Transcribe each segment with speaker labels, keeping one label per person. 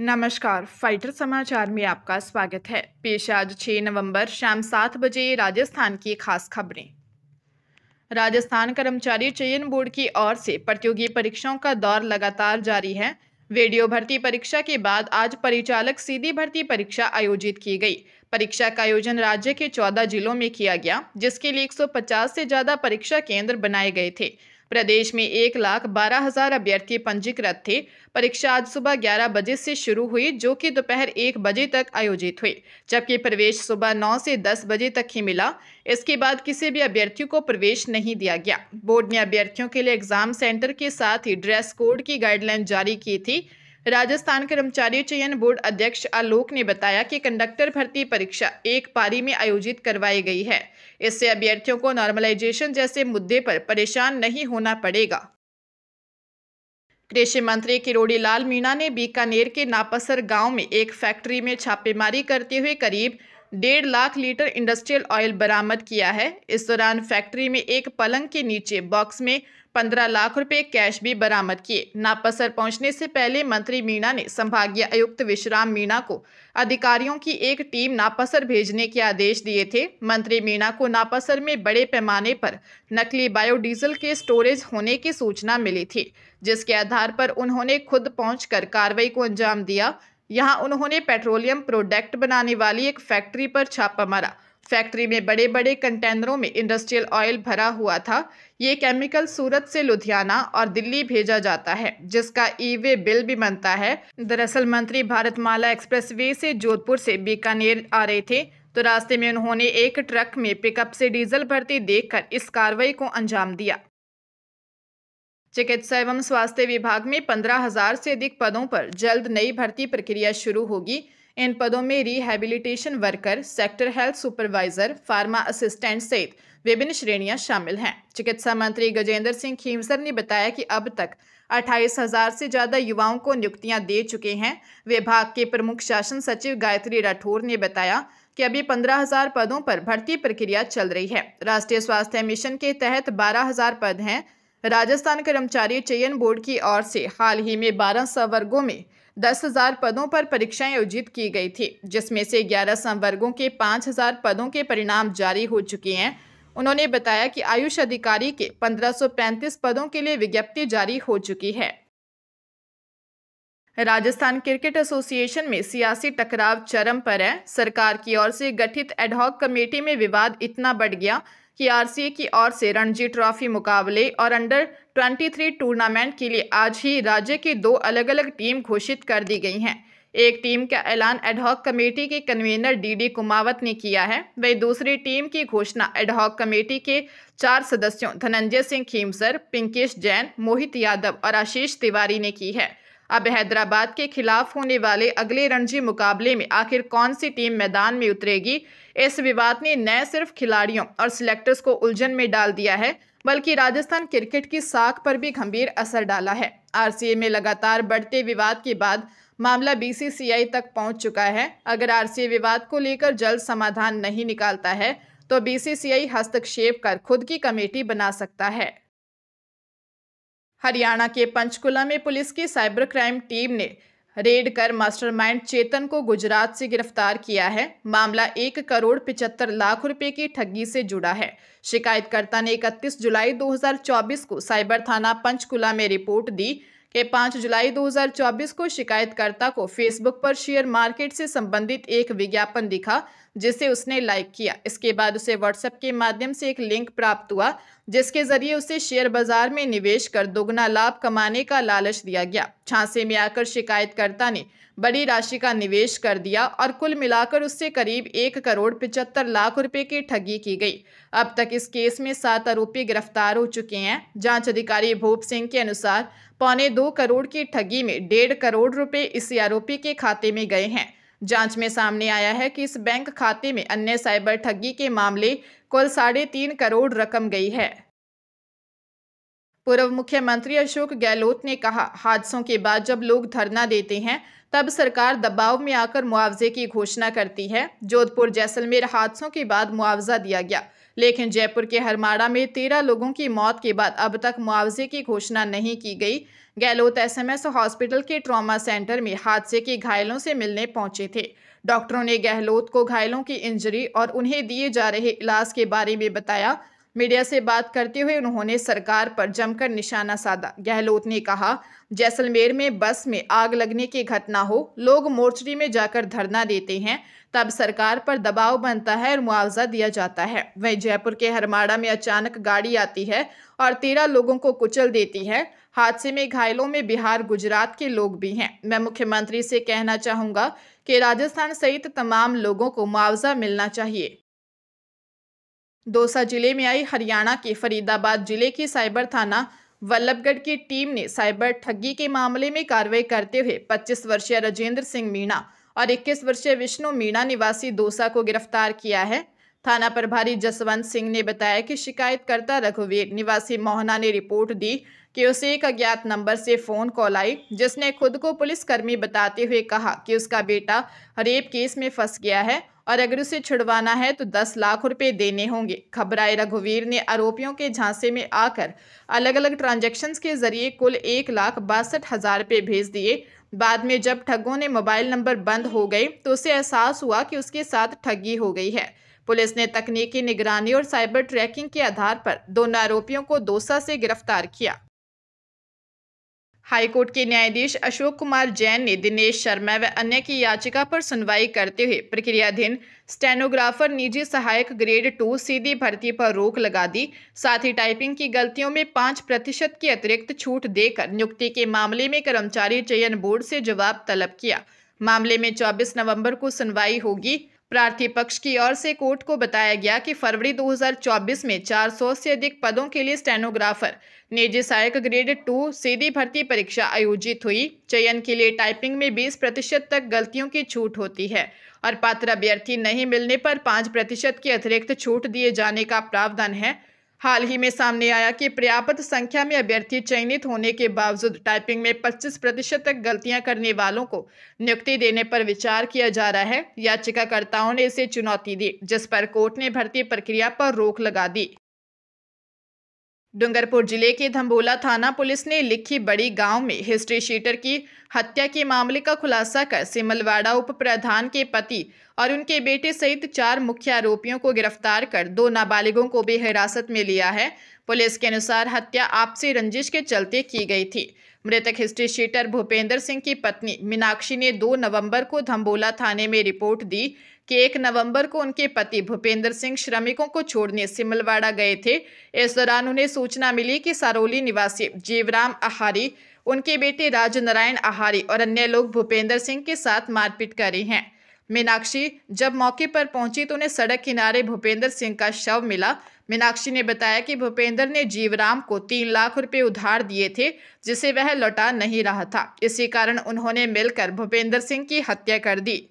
Speaker 1: नमस्कार, फाइटर समाचार में आपका स्वागत है। पेश आज 6 नवंबर शाम 7 बजे राजस्थान की खास खबरें। राजस्थान कर्मचारी चयन बोर्ड की ओर से प्रतियोगी परीक्षाओं का दौर लगातार जारी है। वीडियो भर्ती परीक्षा के बाद आज परिचालक सीधी भर्ती परीक्षा आयोजित की गई। परीक्षा का आयोजन राज्य के 14 जिलों में किया गया, जिसके लिए 150 से ज्यादा परीक्षा केंद्र बनाए गए थे। प्रदेश में 1,12,000 अभ्यर्थी पंजीकृत थे। परीक्षा आज सुबह 11 बजे से शुरू हुई, जो कि दोपहर 1 बजे तक आयोजित हुई, जबकि प्रवेश सुबह 9 से 10 बजे तक ही मिला। इसके बाद किसी भी अभ्यर्थी को प्रवेश नहीं दिया गया। बोर्ड ने अभ्यर्थियों के लिए एग्जाम सेंटर के साथ ही ड्रेस कोड की गाइडलाइन जारी की थी। राजस्थान कर्मचारी चयन बोर्ड अध्यक्ष आलोक ने बताया कि कंडक्टर भर्ती परीक्षा एक पारी में आयोजित करवाई गई है। इससे अभ्यर्थियों को नॉर्मलाइजेशन जैसे मुद्दे पर परेशान नहीं होना पड़ेगा। कृषि मंत्री किरोड़ी लाल मीणा ने बीकानेर के नापसर गांव में एक फैक्ट्री में छापेमारी करते हुए करीब 1.5 लाख लीटर इंडस्ट्रियल ऑयल बरामद किया है। इस दौरान फैक्ट्री में एक पलंग के नीचे बॉक्स में 15 लाख रुपए कैश भी बरामद किए। नापसर पहुंचने से पहले मंत्री मीणा ने संभागीय आयुक्त विश्राम मीणा को अधिकारियों की एक टीम नापसर भेजने के आदेश दिए थे। मंत्री मीणा को नापसर में बड़े पैमाने पर नकली बायोडीजल के स्टोरेज होने की सूचना मिली थी, जिसके आधार पर उन्होंने खुद पहुंचकर कार्रवाई को अंजाम दिया। यहां उन्होंने पेट्रोलियम प्रोडक्ट बनाने वाली एक फैक्ट्री पर छापा मारा। फैक्ट्री में बड़े बड़े कंटेनरों में इंडस्ट्रियल ऑयल भरा हुआ था। ये केमिकल सूरत से लुधियाना और दिल्ली भेजा जाता है, जिसका ई-वे बिल भी बनता है। दरअसल मंत्री भारतमाला एक्सप्रेसवे से जोधपुर से बीकानेर आ रहे थे, तो रास्ते में उन्होंने एक ट्रक में पिकअप से डीजल भरती देखकर इस कार्रवाई को अंजाम दिया। चिकित्सा एवं स्वास्थ्य विभाग में 15,000 से अधिक पदों पर जल्द नई भर्ती प्रक्रिया शुरू होगी। इन पदों में rehabilitation worker, sector health supervisor, pharma assistant सहित विभिन्न श्रेणियां शामिल हैं। चिकित्सा मंत्री गजेंद्र सिंह खींवसर ने बताया कि अब तक 28,000 से ज्यादा युवाओं को नियुक्तियां दे चुके हैं। विभाग के प्रमुख शासन सचिव गायत्री राठौर ने बताया कि अभी 15,000 पदों पर भर्ती प्रक्रिया चल रही है। राष्ट्रीय स्वास्थ्य मिशन के तहत 12,000 पद हैं। राजस्थान कर्मचारी चयन बोर्ड की ओर से हाल ही में 12 संवर्गों में 10,000 पदों पर परीक्षाएं आयोजित की गई थी, जिसमें से 11 संवर्गों के 5,000 पदों के परिणाम जारी हो चुके हैं। उन्होंने बताया कि आयुष अधिकारी के 1535 पदों के लिए विज्ञप्ति जारी हो चुकी है। राजस्थान क्रिकेट एसोसिएशन में सियासी टकराव चरम पर है। सरकार की ओर से गठित एडहॉक कमेटी में विवाद इतना बढ़ गया कि आरसीए की ओर से रणजी ट्रॉफी मुकाबले और अंडर 23 टूर्नामेंट के लिए आज ही राज्य की 2 अलग अलग टीम घोषित कर दी गई हैं। एक टीम का ऐलान एडहॉक कमेटी के कन्वीनर डीडी कुमावत ने किया है, वही दूसरी टीम की घोषणा एडहॉक कमेटी के 4 सदस्यों धनंजय सिंह खींवसर, पिंकेश जैन, मोहित यादव और आशीष तिवारी ने की है। अब हैदराबाद के खिलाफ होने वाले अगले रणजी मुकाबले में आखिर कौन सी टीम मैदान में उतरेगी, इस विवाद ने न सिर्फ खिलाड़ियों और सिलेक्टर्स को उलझन में डाल दिया है, बल्कि राजस्थान क्रिकेट की साख पर भी गंभीर असर डाला है। आरसीए में लगातार बढ़ते विवाद के बाद मामला बीसीसीआई तक पहुंच चुका है। अगर आरसीए विवाद को लेकर जल्द समाधान नहीं निकालता है, तो बीसीसीआई हस्तक्षेप कर खुद की कमेटी बना सकता है। हरियाणा के पंचकुला में पुलिस की साइबर क्राइम टीम ने रेड कर मास्टरमाइंड चेतन को गुजरात से गिरफ्तार किया है। मामला 1,75,00,000 रुपए की ठगी से जुड़ा है। शिकायतकर्ता ने 31 जुलाई 2024 को साइबर थाना पंचकुला में रिपोर्ट दी कि 5 जुलाई 2024 को शिकायतकर्ता को फेसबुक पर शेयर मार्केट से संबंधित एक विज्ञापन दिखा, जिसे उसने लाइक किया। इसके बाद उसे व्हाट्सएप के माध्यम से एक लिंक प्राप्त हुआ, जिसके जरिए उसे शेयर बाजार में निवेश कर दोगुना लाभ कमाने का लालच दिया गया। झांसे में आकर शिकायतकर्ता ने बड़ी राशि का निवेश कर दिया और कुल मिलाकर उससे करीब 1,75,00,000 रुपए की ठगी की गई। अब तक इस केस में 7 आरोपी गिरफ्तार हो चुके हैं। जांच अधिकारी भूप सिंह के अनुसार 1.25 करोड़ की ठगी में 1.5 करोड़ रुपए इसी आरोपी के खाते में गए हैं। जांच में सामने आया है कि इस बैंक खाते में अन्य साइबर ठगी के मामले कुल 3.5 करोड़ रकम गई है। पूर्व मुख्यमंत्री अशोक गहलोत ने कहा, हादसों के बाद जब लोग धरना देते हैं, तब सरकार दबाव में आकर मुआवजे की घोषणा करती है। जोधपुर जैसलमेर हादसों के बाद मुआवजा दिया गया, लेकिन जयपुर के हरमाड़ा में 13 लोगों की मौत के बाद अब तक मुआवजे की घोषणा नहीं की गई। गहलोत एसएमएस हॉस्पिटल के ट्रॉमा सेंटर में हादसे के घायलों से मिलने पहुंचे थे। डॉक्टरों ने गहलोत को घायलों की इंजरी और उन्हें दिए जा रहे इलाज के बारे में बताया। मीडिया से बात करते हुए उन्होंने सरकार पर जमकर निशाना साधा। गहलोत ने कहा, जैसलमेर में बस में आग लगने की घटना हो, लोग मोर्चरी में जाकर धरना देते हैं, तब सरकार पर दबाव बनता है और मुआवजा दिया जाता है। वहीं जयपुर के हरमाड़ा में अचानक गाड़ी आती है और 13 लोगों को कुचल देती है। हादसे में घायलों में बिहार, गुजरात के लोग भी हैं। मैं मुख्यमंत्री से कहना चाहूंगा कि राजस्थान सहित तमाम लोगों को मुआवजा मिलना चाहिए। दौसा जिले में आई हरियाणा के फरीदाबाद जिले की साइबर थाना वल्लभगढ़ की टीम ने साइबर ठगी के मामले में कार्रवाई करते हुए 25 वर्षीय राजेंद्र सिंह मीणा और 21 वर्षीय विष्णु मीणा निवासी दौसा को गिरफ्तार किया है। थाना प्रभारी जसवंत सिंह ने बताया कि शिकायतकर्ता रघुवीर निवासी मोहना ने रिपोर्ट दी कि उसे एक अज्ञात नंबर से फोन कॉल आई, जिसने खुद को पुलिसकर्मी बताते हुए कहा कि उसका बेटा रेप केस में फंस गया है और अगर उसे छुड़वाना है तो 10 लाख रुपए देने होंगे। घबराए रघुवीर ने आरोपियों के झांसे में आकर अलग अलग ट्रांजैक्शंस के जरिए कुल 1,62,000 रुपए भेज दिए। बाद में जब ठगों ने मोबाइल नंबर बंद हो गए तो उसे एहसास हुआ कि उसके साथ ठगी हो गई है। पुलिस ने तकनीकी निगरानी और साइबर ट्रैकिंग के आधार पर दोनों आरोपियों को दौसा से गिरफ्तार किया। हाईकोर्ट के न्यायाधीश अशोक कुमार जैन ने दिनेश शर्मा व अन्य की याचिका पर सुनवाई करते हुए प्रक्रियाधीन स्टेनोग्राफर निजी सहायक ग्रेड 2 सीधी भर्ती पर रोक लगा दी। साथ ही टाइपिंग की गलतियों में 5% की अतिरिक्त छूट देकर नियुक्ति के मामले में कर्मचारी चयन बोर्ड से जवाब तलब किया। मामले में 24 नवंबर को सुनवाई होगी। प्रार्थी पक्ष की ओर से कोर्ट को बताया गया कि फरवरी 2024 में 400 से अधिक पदों के लिए स्टेनोग्राफर निजी सहायक ग्रेड 2 सीधी भर्ती परीक्षा आयोजित हुई। चयन के लिए टाइपिंग में 20% तक गलतियों की छूट होती है और पात्र अभ्यर्थी नहीं मिलने पर 5% की अतिरिक्त छूट दिए जाने का प्रावधान है। हाल ही में सामने आया कि पर्याप्त संख्या में अभ्यर्थी चयनित होने के बावजूद टाइपिंग में 25% तक गलतियां करने वालों को नियुक्ति देने पर विचार किया जा रहा है। याचिकाकर्ताओं ने इसे चुनौती दी, जिस पर कोर्ट ने भर्ती प्रक्रिया पर रोक लगा दी। डूंगरपुर जिले के धम्बोला थाना पुलिस ने लिखी बड़ी गांव में हिस्ट्री शीटर की हत्या के मामले का खुलासा कर सिमलवाड़ा उप प्रधान के पति और उनके बेटे सहित 4 मुख्य आरोपियों को गिरफ्तार कर 2 नाबालिगों को भी हिरासत में लिया है। पुलिस के अनुसार हत्या आपसी रंजिश के चलते की गई थी। मृतक हिस्ट्री शीटर भूपेंद्र सिंह की पत्नी मीनाक्षी ने 2 नवंबर को धम्बोला थाने में रिपोर्ट दी कि 1 नवंबर को उनके पति भूपेंद्र सिंह श्रमिकों को छोड़ने सिमलवाड़ा गए थे। इस दौरान उन्हें सूचना मिली कि सारोली निवासी जीवराम आहारी, उनके बेटे राजनारायण आहारी और अन्य लोग भूपेंद्र सिंह के साथ मारपीट कर रहे हैं। मीनाक्षी जब मौके पर पहुंची तो उन्हें सड़क किनारे भूपेंद्र सिंह का शव मिला। मीनाक्षी ने बताया कि भूपेंद्र ने जीवराम को 3 लाख रुपए उधार दिए थे, जिसे वह लौटा नहीं रहा था। इसी कारण उन्होंने मिलकर भूपेंद्र सिंह की हत्या कर दी।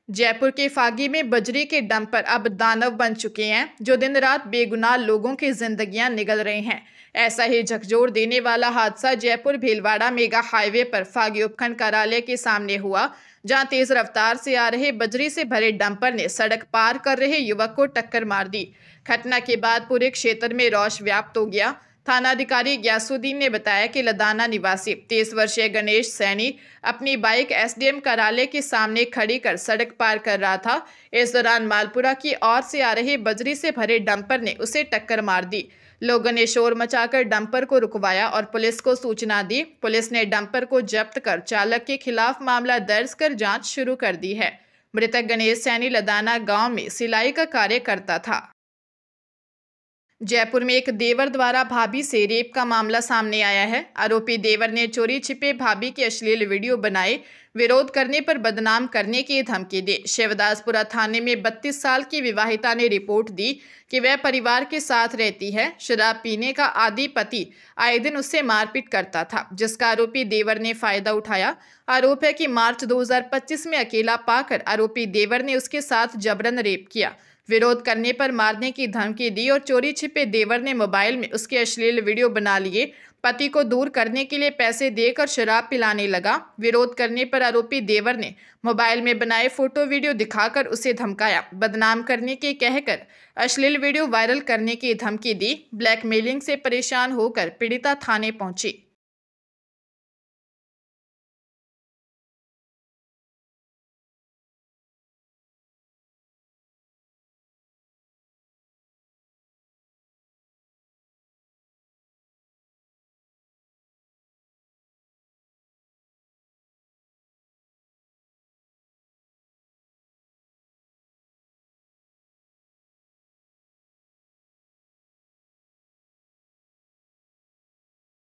Speaker 1: जयपुर के फागी में बजरी के डंपर अब दानव बन चुके हैं, जो दिन रात बेगुनाह लोगों की जिंदगियां निगल रहे हैं। ऐसा ही झकझोर देने वाला हादसा जयपुर भीलवाड़ा मेगा हाईवे पर फागी उपखंड कार्यालय के सामने हुआ, जहां तेज रफ्तार से आ रहे बजरी से भरे डंपर ने सड़क पार कर रहे युवक को टक्कर मार दी। घटना के बाद पूरे क्षेत्र में रोष व्याप्त हो गया। थानाधिकारी ग्यासुद्दीन ने बताया कि लदाना निवासी 23 वर्षीय गणेश सैनी अपनी बाइक एसडीएम कार्यालय के सामने खड़ी कर सड़क पार कर रहा था। इस दौरान मालपुरा की ओर से आ रहे बजरी से भरे डंपर ने उसे टक्कर मार दी। लोगों ने शोर मचाकर डंपर को रुकवाया और पुलिस को सूचना दी। पुलिस ने डंपर को जब्त कर चालक के खिलाफ मामला दर्ज कर जांच शुरू कर दी है। मृतक गणेश सैनी लदाना गांव में सिलाई का कार्य करता था। जयपुर में एक देवर द्वारा भाभी से रेप का मामला सामने आया है। आरोपी देवर ने चोरी छिपे भाभी के अश्लील वीडियो बनाए, विरोध करने पर बदनाम करने की धमकी दी। शिवदासपुरा थाने में 32 साल की विवाहिता ने रिपोर्ट दी कि वह परिवार के साथ रहती है। शराब पीने का आदी पति आए दिन उससे मारपीट करता था, जिसका आरोपी देवर ने फायदा उठाया। आरोप है कि मार्च 2025 में अकेला पाकर आरोपी देवर ने उसके साथ जबरन रेप किया, विरोध करने पर मारने की धमकी दी और चोरी छिपे देवर ने मोबाइल में उसके अश्लील वीडियो बना लिए। पति को दूर करने के लिए पैसे देकर शराब पिलाने लगा। विरोध करने पर आरोपी देवर ने मोबाइल में बनाए फोटो वीडियो दिखाकर उसे धमकाया, बदनाम करने के कहकर अश्लील वीडियो वायरल करने की धमकी दी। ब्लैकमेलिंग से परेशान होकर पीड़िता थाने पहुंची।